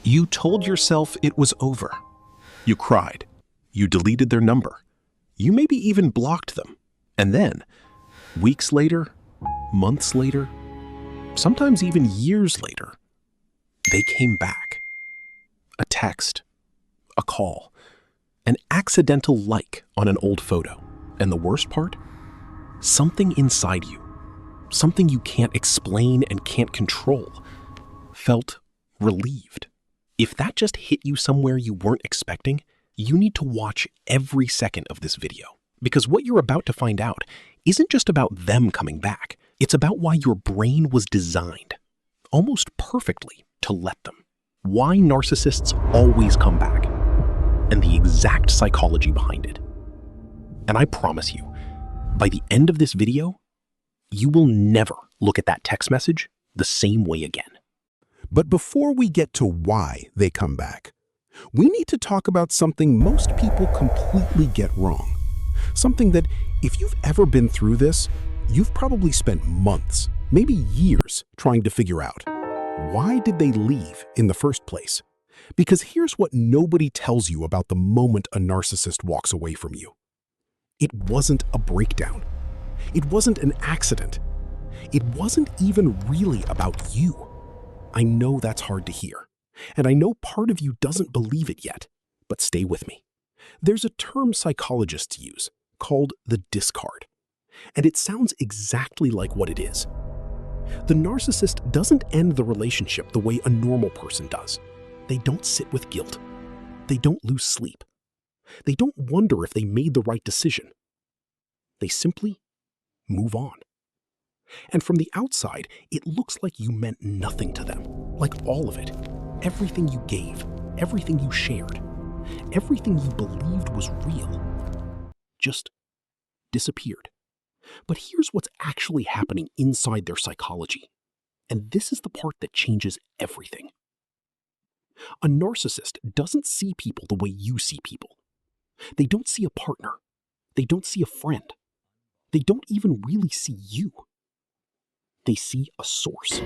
You told yourself it was over. You cried. You deleted their number. You maybe even blocked them. And then, weeks later, months later, sometimes even years later, they came back. A text, a call, an accidental like on an old photo. And the worst part? Something inside you, something you can't explain and can't control, felt relieved. If that just hit you somewhere you weren't expecting, you need to watch every second of this video. Because what you're about to find out isn't just about them coming back. It's about why your brain was designed, almost perfectly, to let them. Why narcissists always come back, and the exact psychology behind it. And I promise you, by the end of this video, you will never look at that text message the same way again. But before we get to why they come back, we need to talk about something most people completely get wrong. Something that, if you've ever been through this, you've probably spent months, maybe years, trying to figure out. Why did they leave in the first place? Because here's what nobody tells you about the moment a narcissist walks away from you. It wasn't a breakdown. It wasn't an accident. It wasn't even really about you. I know that's hard to hear, and I know part of you doesn't believe it yet, but stay with me. There's a term psychologists use called the discard, and it sounds exactly like what it is. The narcissist doesn't end the relationship the way a normal person does. They don't sit with guilt. They don't lose sleep. They don't wonder if they made the right decision. They simply move on. And from the outside, it looks like you meant nothing to them, like all of it. Everything you gave, everything you shared, everything you believed was real, just disappeared. But here's what's actually happening inside their psychology. And this is the part that changes everything. A narcissist doesn't see people the way you see people. They don't see a partner. They don't see a friend. They don't even really see you. They see a source.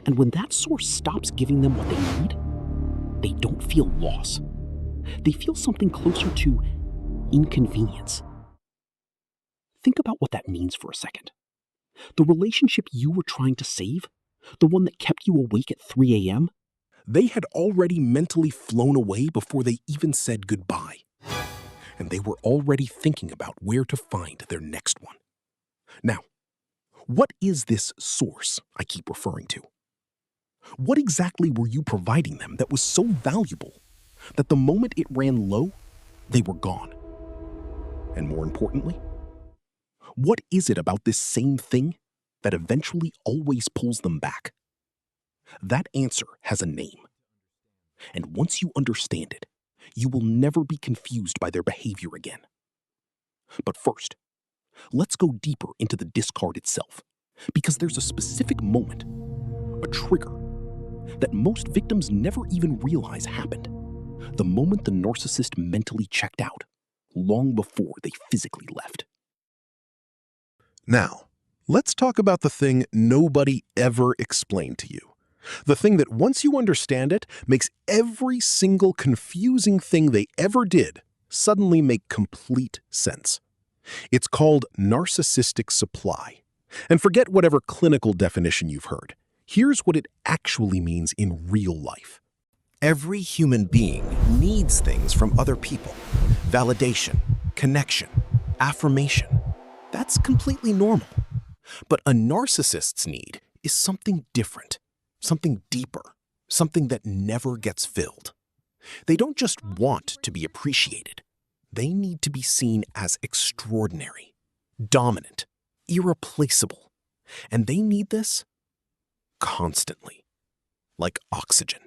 And when that source stops giving them what they need, they don't feel loss. They feel something closer to inconvenience. Think about what that means for a second. The relationship you were trying to save, the one that kept you awake at 3 a.m., they had already mentally flown away before they even said goodbye. And they were already thinking about where to find their next one. Now, what is this source I keep referring to? What exactly were you providing them that was so valuable that the moment it ran low, they were gone? And more importantly, what is it about this same thing that eventually always pulls them back? That answer has a name. And once you understand it, you will never be confused by their behavior again. But first, let's go deeper into the discard itself, because there's a specific moment, a trigger, that most victims never even realize happened. The moment the narcissist mentally checked out, long before they physically left. Now, let's talk about the thing nobody ever explained to you. The thing that once you understand it, makes every single confusing thing they ever did suddenly make complete sense. It's called narcissistic supply. And forget whatever clinical definition you've heard. Here's what it actually means in real life. Every human being needs things from other people. Validation, connection, affirmation. That's completely normal. But a narcissist's need is something different, something deeper, something that never gets filled. They don't just want to be appreciated. They need to be seen as extraordinary, dominant, irreplaceable. And they need this constantly, like oxygen.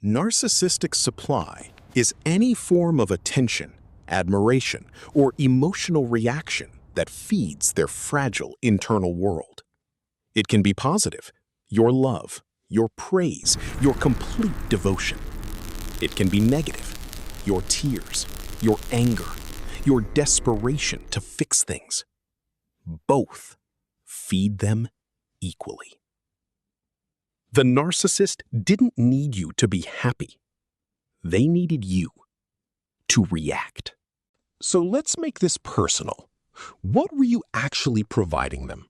Narcissistic supply is any form of attention, admiration, or emotional reaction that feeds their fragile internal world. It can be positive, your love, your praise, your complete devotion. It can be negative, your tears, your anger, your desperation to fix things. Both feed them equally. The narcissist didn't need you to be happy. They needed you to react. So let's make this personal. What were you actually providing them?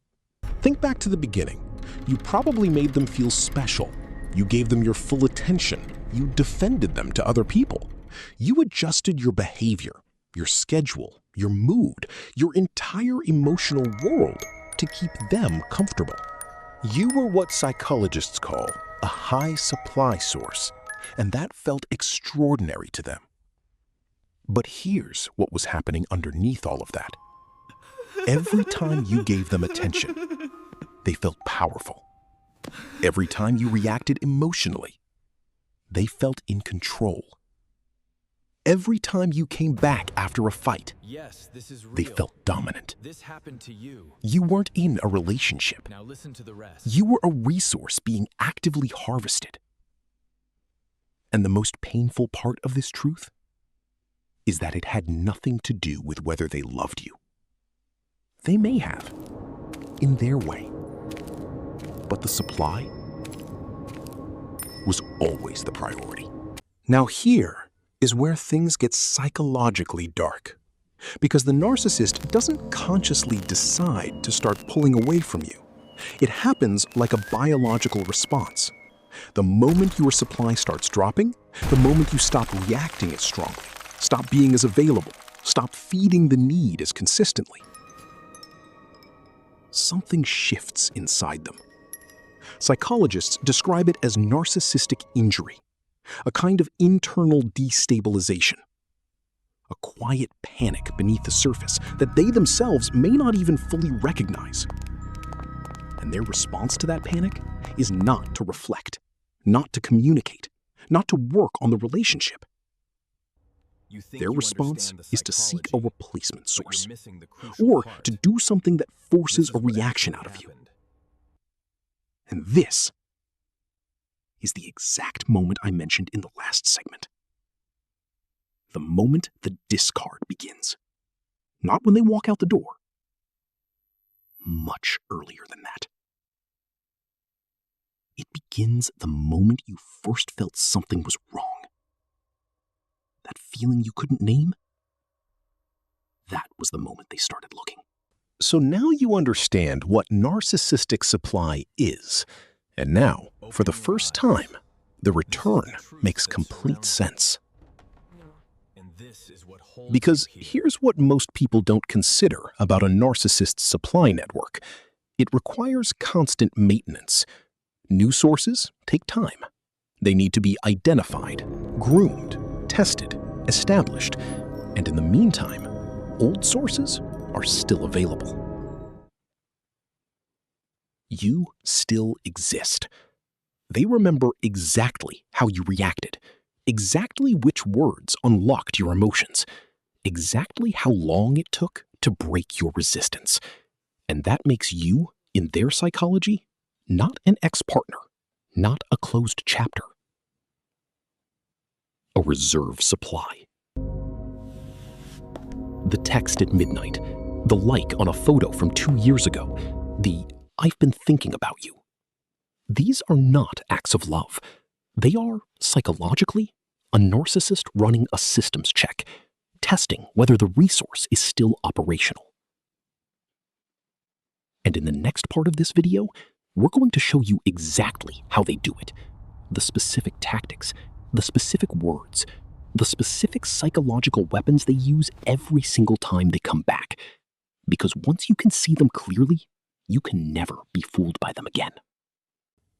Think back to the beginning. You probably made them feel special. You gave them your full attention. You defended them to other people. You adjusted your behavior, your schedule, your mood, your entire emotional world to keep them comfortable. You were what psychologists call a high supply source, and that felt extraordinary to them. But here's what was happening underneath all of that. Every time you gave them attention, they felt powerful. Every time you reacted emotionally, they felt in control. Every time you came back after a fight, yes, this is real. They felt dominant. This happened to you. You weren't in a relationship. Now listen to the rest. You were a resource being actively harvested. And the most painful part of this truth is that it had nothing to do with whether they loved you. They may have, in their way. But the supply was always the priority. Now here is where things get psychologically dark, because the narcissist doesn't consciously decide to start pulling away from you. It happens like a biological response. The moment your supply starts dropping, the moment you stop reacting as strongly, stop being as available, stop feeding the need as consistently, something shifts inside them. Psychologists describe it as narcissistic injury, a kind of internal destabilization, a quiet panic beneath the surface that they themselves may not even fully recognize. And their response to that panic is not to reflect, not to communicate, not to work on the relationship. Their response is to seek a replacement source, or to do something that forces a reaction out of you. And this is the exact moment I mentioned in the last segment. The moment the discard begins. Not when they walk out the door. Much earlier than that. It begins the moment you first felt something was wrong. That feeling you couldn't name? That was the moment they started looking. So now you understand what narcissistic supply is. And now, for the first time, the return makes complete sense. Because here's what most people don't consider about a narcissist's supply network. It requires constant maintenance. New sources take time. They need to be identified, groomed, tested, established, and in the meantime, old sources are still available. You still exist. They remember exactly how you reacted, exactly which words unlocked your emotions, exactly how long it took to break your resistance. And that makes you, in their psychology, not an ex-partner, not a closed chapter. A reserve supply. The text at midnight, the like on a photo from 2 years ago, the "I've been thinking about you." These are not acts of love. They are, psychologically, a narcissist running a systems check, testing whether the resource is still operational. And in the next part of this video, we're going to show you exactly how they do it, the specific tactics, the specific words, the specific psychological weapons they use every single time they come back. Because once you can see them clearly, you can never be fooled by them again.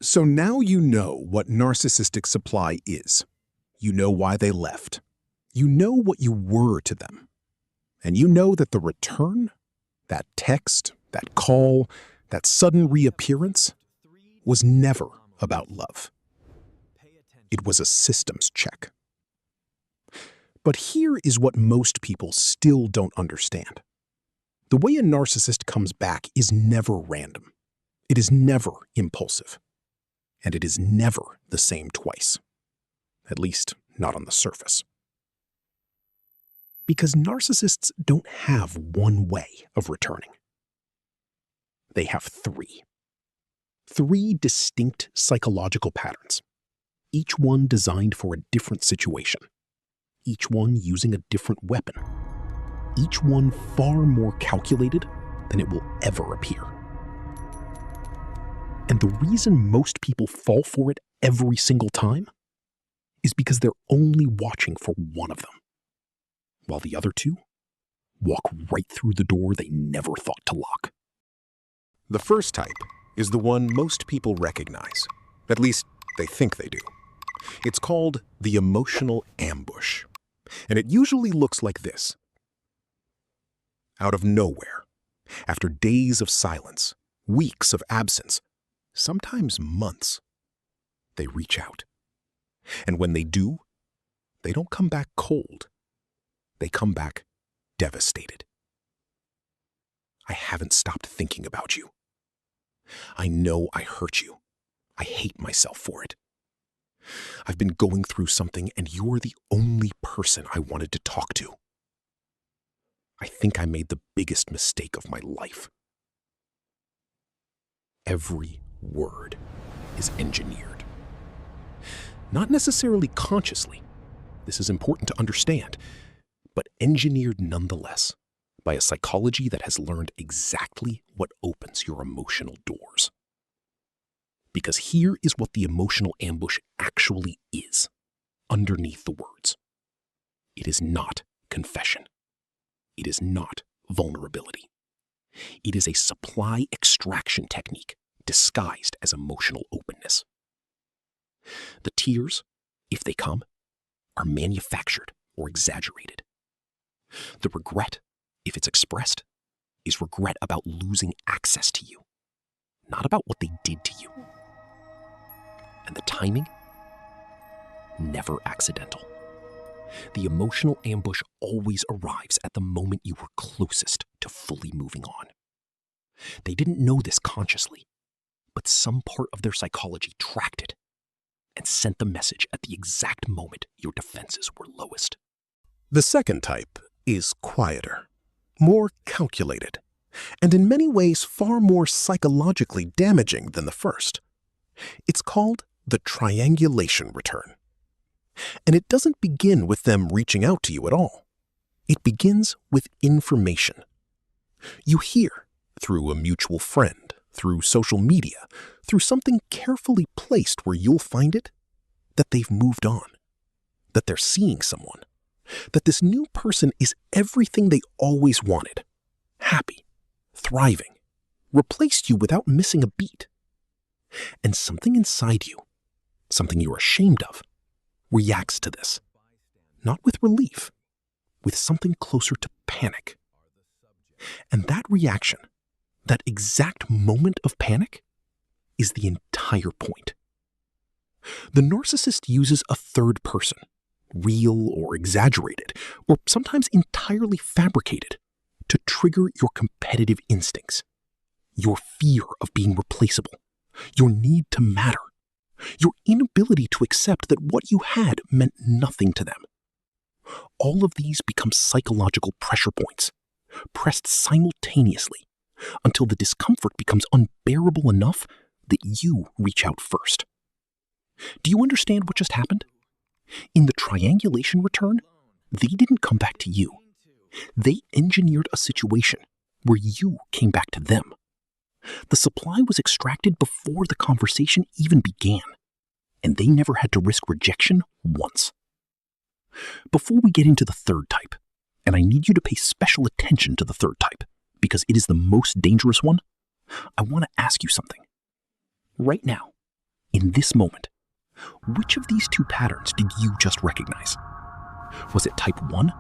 So now you know what narcissistic supply is. You know why they left. You know what you were to them. And you know that the return, that text, that call, that sudden reappearance, was never about love. It was a systems check. But here is what most people still don't understand. The way a narcissist comes back is never random. It is never impulsive. And it is never the same twice. At least, not on the surface. Because narcissists don't have one way of returning. They have three. 3 distinct psychological patterns, each one designed for a different situation, each one using a different weapon, each one far more calculated than it will ever appear. And the reason most people fall for it every single time is because they're only watching for one of them, while the other 2 walk right through the door they never thought to lock. The first type is the one most people recognize. At least, they think they do. It's called the emotional ambush, and it usually looks like this. Out of nowhere, after days of silence, weeks of absence, sometimes months, they reach out. And when they do, they don't come back cold. They come back devastated. I haven't stopped thinking about you. I know I hurt you. I hate myself for it. I've been going through something, and you're the only person I wanted to talk to. I think I made the biggest mistake of my life. Every word is engineered. Not necessarily consciously. This is important to understand, but engineered nonetheless by a psychology that has learned exactly what opens your emotional doors. Because here is what the emotional ambush actually is, underneath the words. It is not confession. It is not vulnerability. It is a supply extraction technique disguised as emotional openness. The tears, if they come, are manufactured or exaggerated. The regret, if it's expressed, is regret about losing access to you, not about what they did to you. And the timing? Never accidental. The emotional ambush always arrives at the moment you were closest to fully moving on. They didn't know this consciously, but some part of their psychology tracked it and sent the message at the exact moment your defenses were lowest. The second type is quieter, more calculated, and in many ways far more psychologically damaging than the first. It's called the triangulation return. And it doesn't begin with them reaching out to you at all. It begins with information. You hear, through a mutual friend, through social media, through something carefully placed where you'll find it, that they've moved on, that they're seeing someone, that this new person is everything they always wanted, happy, thriving, replaced you without missing a beat. And something inside you, something you're ashamed of, reacts to this, not with relief, with something closer to panic. And that reaction, that exact moment of panic, is the entire point. The narcissist uses a third person, real or exaggerated, or sometimes entirely fabricated, to trigger your competitive instincts, your fear of being replaceable, your need to matter, your inability to accept that what you had meant nothing to them. All of these become psychological pressure points, pressed simultaneously, until the discomfort becomes unbearable enough that you reach out first. Do you understand what just happened? In the triangulation return, they didn't come back to you. They engineered a situation where you came back to them. The supply was extracted before the conversation even began, and they never had to risk rejection once. Before we get into the third type, and I need you to pay special attention to the third type, because it is the most dangerous one, I want to ask you something. Right now, in this moment, which of these 2 patterns did you just recognize? Was it type 1,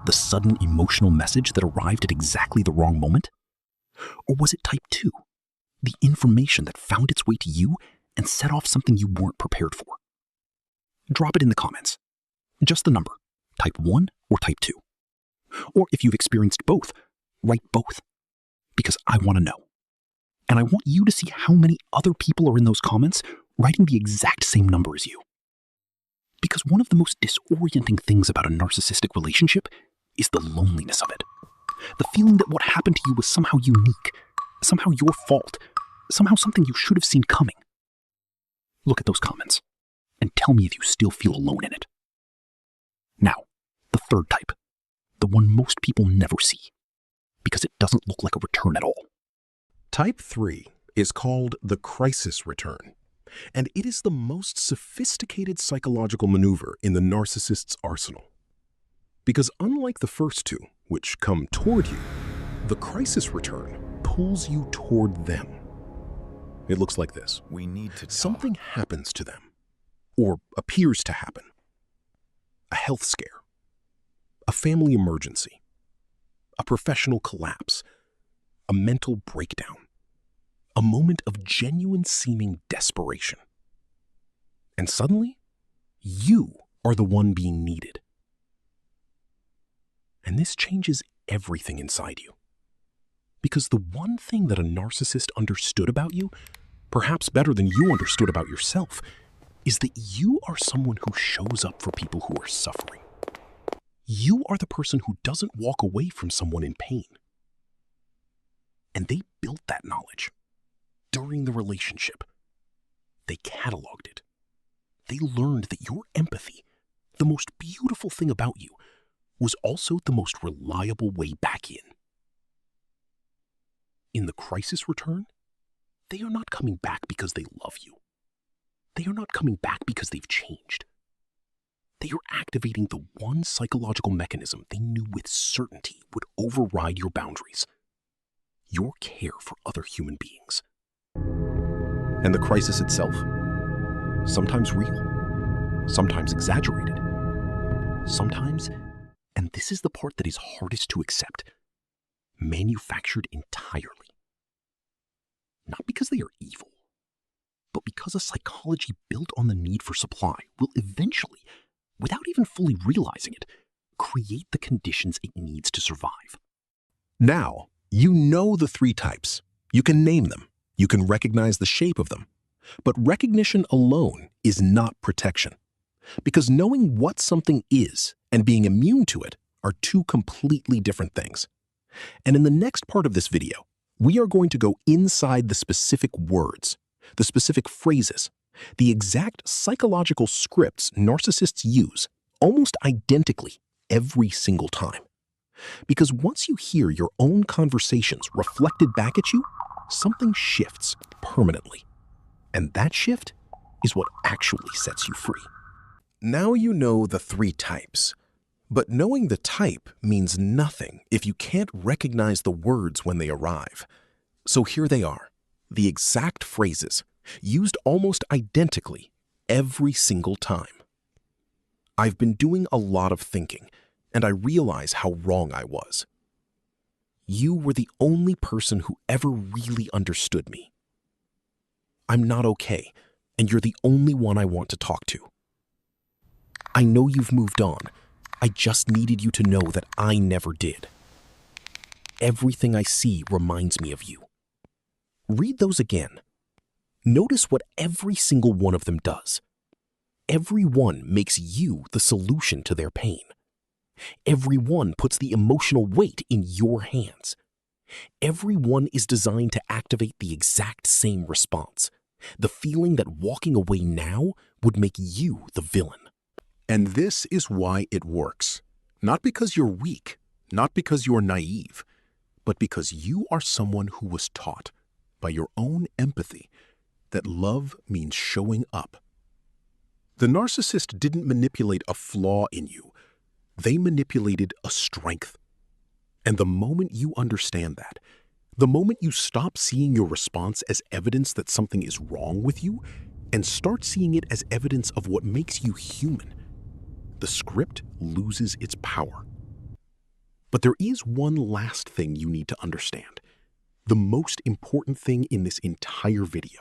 the sudden emotional message that arrived at exactly the wrong moment? Or was it type 2, the information that found its way to you and set off something you weren't prepared for? Drop it in the comments. Just the number, type 1 or type 2. Or if you've experienced both, write both, because I want to know. And I want you to see how many other people are in those comments writing the exact same number as you. Because one of the most disorienting things about a narcissistic relationship is the loneliness of it. The feeling that what happened to you was somehow unique, somehow your fault, somehow something you should have seen coming. Look at those comments and tell me if you still feel alone in it. Now, the third type, the one most people never see, because it doesn't look like a return at all. Type 3 is called the crisis return, and it is the most sophisticated psychological maneuver in the narcissist's arsenal. Because unlike the first two, which come toward you, the crisis return pulls you toward them. It looks like this. We need to talk. Something happens to them, or appears to happen. A health scare, a family emergency, a professional collapse, a mental breakdown, a moment of genuine seeming desperation. And suddenly, you are the one being needed. And this changes everything inside you. Because the one thing that a narcissist understood about you, perhaps better than you understood about yourself, is that you are someone who shows up for people who are suffering. You are the person who doesn't walk away from someone in pain. And they built that knowledge during the relationship. They cataloged it. They learned that your empathy, the most beautiful thing about you, was also the most reliable way back in. In the crisis return, they are not coming back because they love you. They are not coming back because they've changed. They are activating the one psychological mechanism they knew with certainty would override your boundaries: your care for other human beings. And the crisis itself? Sometimes real, sometimes exaggerated, sometimes, and this is the part that is hardest to accept, manufactured entirely. Not because they are evil, but because a psychology built on the need for supply will eventually, without even fully realizing it, create the conditions it needs to survive. Now, you know the three types. You can name them. You can recognize the shape of them. But recognition alone is not protection. Because knowing what something is and being immune to it are two completely different things. And in the next part of this video, we are going to go inside the specific words, the specific phrases, the exact psychological scripts narcissists use almost identically every single time. Because once you hear your own conversations reflected back at you, something shifts permanently. And that shift is what actually sets you free. Now you know the three types. But knowing the type means nothing if you can't recognize the words when they arrive. So here they are, the exact phrases, used almost identically every single time. I've been doing a lot of thinking, and I realize how wrong I was. You were the only person who ever really understood me. I'm not okay, and you're the only one I want to talk to. I know you've moved on. I just needed you to know that I never did. Everything I see reminds me of you. Read those again. Notice what every single one of them does. Every one makes you the solution to their pain. Every one puts the emotional weight in your hands. Every one is designed to activate the exact same response, the feeling that walking away now would make you the villain. And this is why it works. Not because you're weak, not because you're naive, but because you are someone who was taught by your own empathy that love means showing up. The narcissist didn't manipulate a flaw in you. They manipulated a strength. And the moment you understand that, the moment you stop seeing your response as evidence that something is wrong with you and start seeing it as evidence of what makes you human, the script loses its power. But there is one last thing you need to understand, the most important thing in this entire video,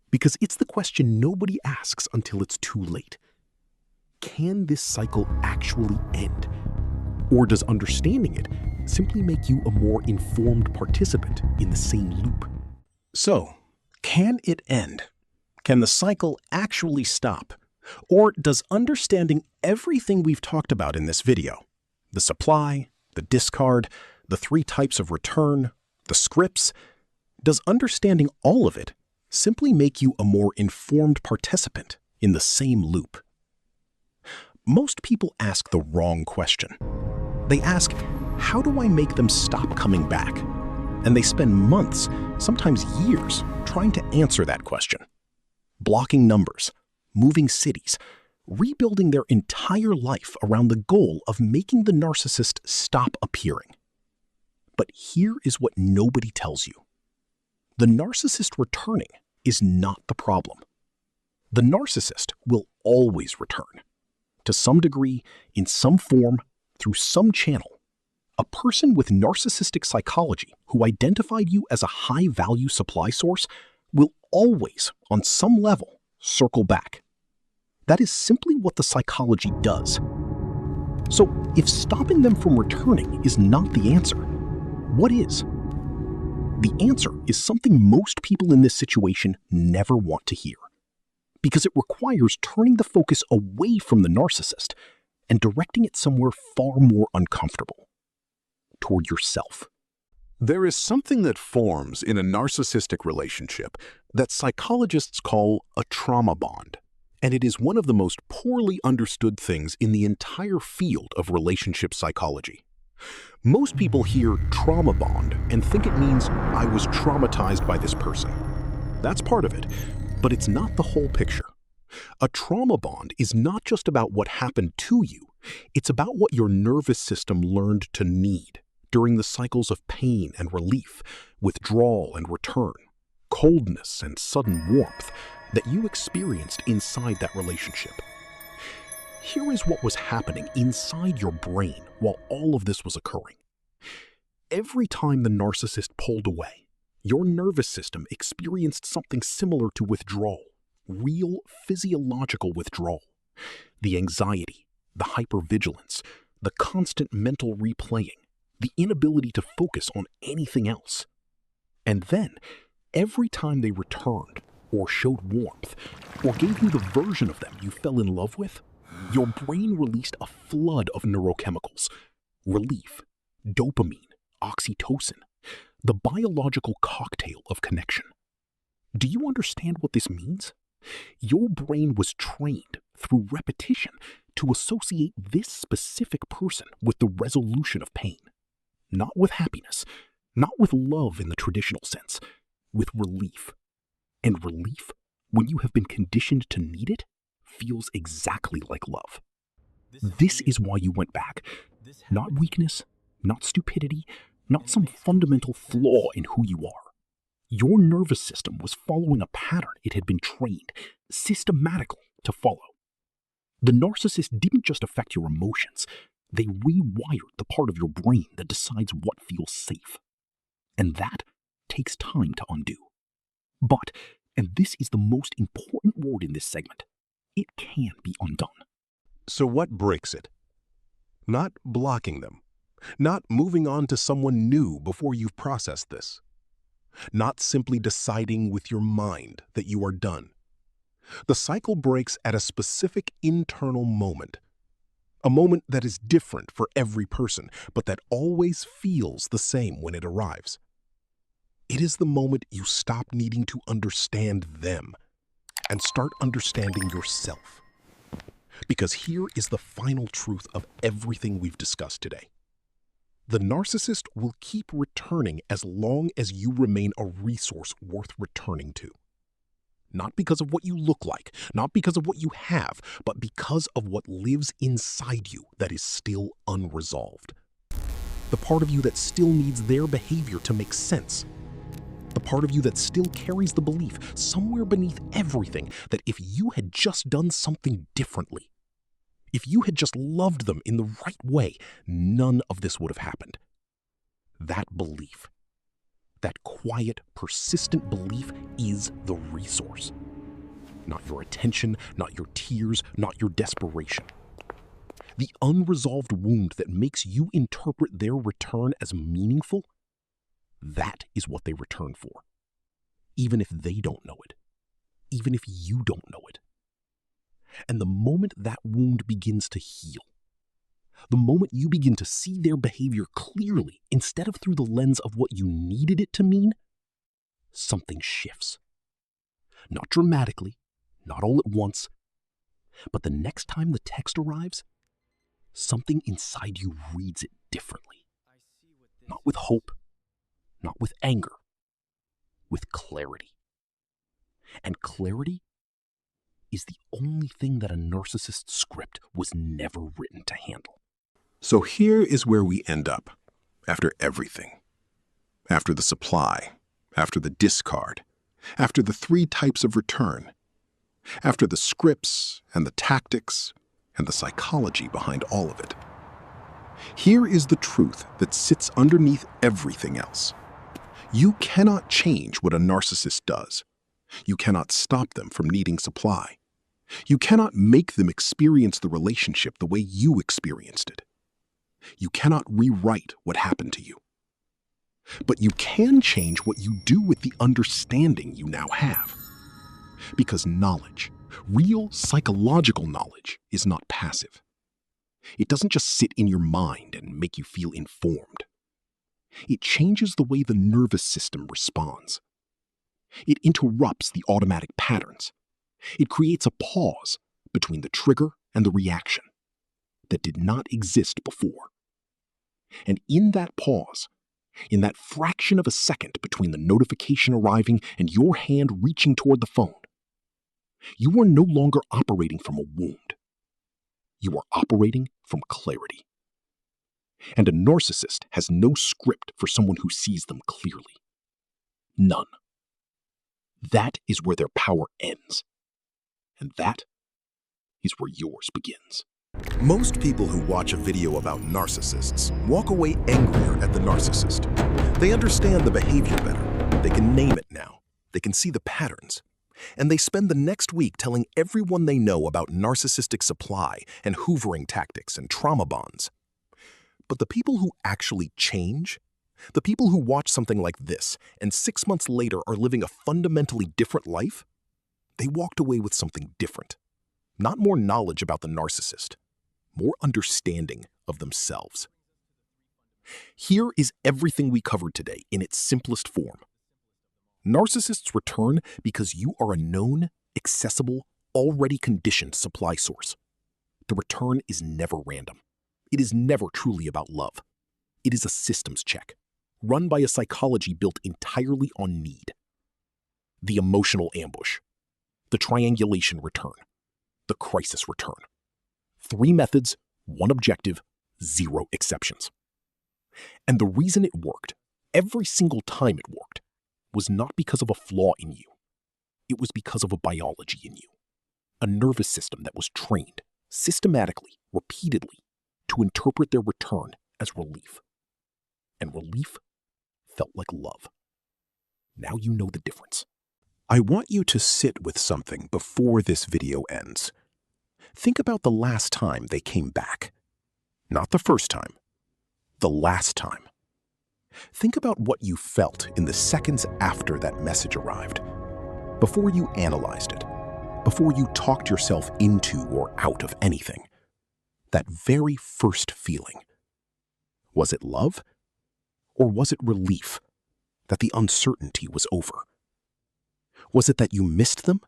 because it's the question nobody asks until it's too late. Can this cycle actually end? Or does understanding it simply make you a more informed participant in the same loop? So, can it end? Can the cycle actually stop? Or does understanding everything we've talked about in this video, the supply, the discard, the three types of return, the scripts, Does understanding all of it simply make you a more informed participant in the same loop? Most people ask the wrong question. They ask, how do I make them stop coming back? And they spend months, sometimes years, trying to answer that question. Blocking numbers, moving cities, rebuilding their entire life around the goal of making the narcissist stop appearing. But here is what nobody tells you. The narcissist returning is not the problem. The narcissist will always return. To some degree, in some form, through some channel. A person with narcissistic psychology who identified you as a high-value supply source will always, on some level, circle back. That is simply what the psychology does. So, if stopping them from returning is not the answer, what is? The answer is something most people in this situation never want to hear, because it requires turning the focus away from the narcissist and directing it somewhere far more uncomfortable, toward yourself. There is something that forms in a narcissistic relationship that psychologists call a trauma bond, and it is one of the most poorly understood things in the entire field of relationship psychology. Most people hear trauma bond and think it means I was traumatized by this person. That's part of it, but it's not the whole picture. A trauma bond is not just about what happened to you, it's about what your nervous system learned to need during the cycles of pain and relief, withdrawal and return, coldness and sudden warmth that you experienced inside that relationship. Here is what was happening inside your brain while all of this was occurring. Every time the narcissist pulled away, your nervous system experienced something similar to withdrawal, real physiological withdrawal. The anxiety, the hypervigilance, the constant mental replaying, the inability to focus on anything else. And then, every time they returned, or showed warmth, or gave you the version of them you fell in love with, your brain released a flood of neurochemicals, relief, dopamine, oxytocin, the biological cocktail of connection. Do you understand what this means? Your brain was trained through repetition to associate this specific person with the resolution of pain, not with happiness, not with love in the traditional sense, with relief. And relief, when you have been conditioned to need it, feels exactly like love. This is why you went back. Not weakness, not stupidity, not some fundamental flaw in who you are. Your nervous system was following a pattern it had been trained systematically to follow. The narcissist didn't just affect your emotions, they rewired the part of your brain that decides what feels safe. And that takes time to undo. But, and this is the most important word in this segment, it can be undone. So what breaks it? Not blocking them. Not moving on to someone new before you've processed this. Not simply deciding with your mind that you are done. The cycle breaks at a specific internal moment. A moment that is different for every person, but that always feels the same when it arrives. It is the moment you stop needing to understand them and start understanding yourself. Because here is the final truth of everything we've discussed today. The narcissist will keep returning as long as you remain a resource worth returning to. Not because of what you look like, not because of what you have, but because of what lives inside you that is still unresolved. The part of you that still needs their behavior to make sense. The part of you that still carries the belief somewhere beneath everything that if you had just done something differently, if you had just loved them in the right way, none of this would have happened. That belief, that quiet, persistent belief is the resource. Not your attention, not your tears, not your desperation. The unresolved wound that makes you interpret their return as meaningful, that is what they return for. Even if they don't know it. Even if you don't know it. And the moment that wound begins to heal, the moment you begin to see their behavior clearly instead of through the lens of what you needed it to mean, something shifts. Not dramatically, not all at once, but the next time the text arrives, something inside you reads it differently. Not with hope, not with anger, with clarity. And clarity is the only thing that a narcissist's script was never written to handle. So here is where we end up, after everything. After the supply, after the discard, after the 3 types of return, after the scripts and the tactics and the psychology behind all of it. Here is the truth that sits underneath everything else. You cannot change what a narcissist does. You cannot stop them from needing supply. You cannot make them experience the relationship the way you experienced it. You cannot rewrite what happened to you. But you can change what you do with the understanding you now have. Because knowledge, real psychological knowledge, is not passive. It doesn't just sit in your mind and make you feel informed. It changes the way the nervous system responds. It interrupts the automatic patterns. It creates a pause between the trigger and the reaction that did not exist before. And in that pause, in that fraction of a second between the notification arriving and your hand reaching toward the phone, you are no longer operating from a wound. You are operating from clarity. And a narcissist has no script for someone who sees them clearly. None. That is where their power ends. And that is where yours begins. Most people who watch a video about narcissists walk away angrier at the narcissist. They understand the behavior better. They can name it now. They can see the patterns. And they spend the next week telling everyone they know about narcissistic supply and hoovering tactics and trauma bonds. But the people who actually change, the people who watch something like this and 6 months later are living a fundamentally different life, they walked away with something different. Not more knowledge about the narcissist, more understanding of themselves. Here is everything we covered today in its simplest form. Narcissists return because you are a known, accessible, already conditioned supply source. The return is never random. It is never truly about love. It is a systems check, run by a psychology built entirely on need. The emotional ambush, the triangulation return, the crisis return. 3 methods, 1 objective, 0 exceptions. And the reason it worked, every single time it worked, was not because of a flaw in you. It was because of a biology in you. A nervous system that was trained, systematically, repeatedly, to interpret their return as relief. And relief felt like love. Now you know the difference. I want you to sit with something before this video ends. Think about the last time they came back. Not the first time. The last time. Think about what you felt in the seconds after that message arrived. Before you analyzed it. Before you talked yourself into or out of anything. That very first feeling. Was it love? Or was it relief that the uncertainty was over? Was it that you missed them?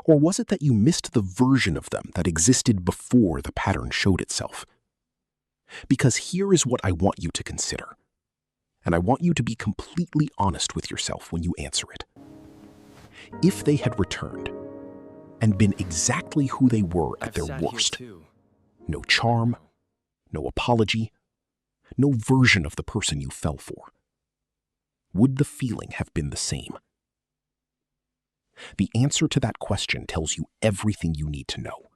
Or was it that you missed the version of them that existed before the pattern showed itself? Because here is what I want you to consider. And I want you to be completely honest with yourself when you answer it. If they had returned and been exactly who they were at their worst, no charm, no apology, no version of the person you fell for, would the feeling have been the same? The answer to that question tells you everything you need to know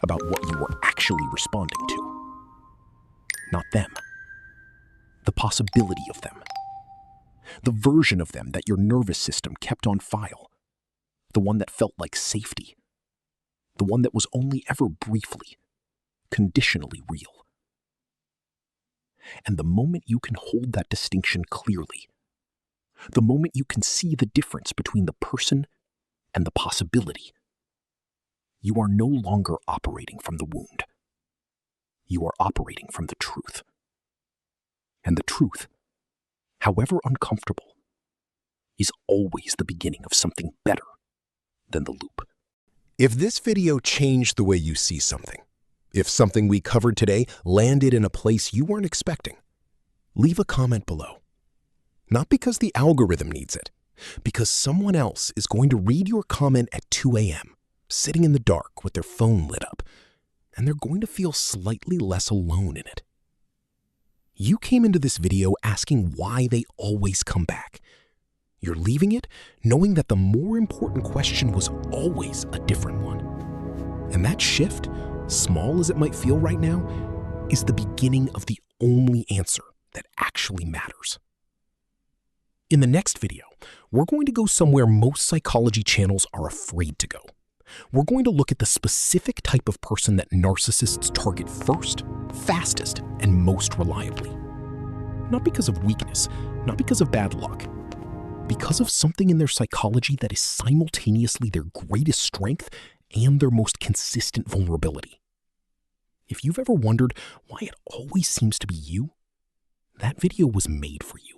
about what you were actually responding to. Not them. The possibility of them. The version of them that your nervous system kept on file. The one that felt like safety. The one that was only ever briefly, conditionally real. And the moment you can hold that distinction clearly, the moment you can see the difference between the person and the possibility, you are no longer operating from the wound. You are operating from the truth. And the truth, however uncomfortable, is always the beginning of something better than the loop. If this video changed the way you see something, if something we covered today landed in a place you weren't expecting, leave a comment below. Not because the algorithm needs it, because someone else is going to read your comment at 2 a.m., sitting in the dark with their phone lit up, and they're going to feel slightly less alone in it. You came into this video asking why they always come back. You're leaving it knowing that the more important question was always a different one. And that shift, small as it might feel right now, is the beginning of the only answer that actually matters. In the next video, we're going to go somewhere most psychology channels are afraid to go. We're going to look at the specific type of person that narcissists target first, fastest, and most reliably. Not because of weakness, not because of bad luck, because of something in their psychology that is simultaneously their greatest strength and their most consistent vulnerability. If you've ever wondered why it always seems to be you, that video was made for you.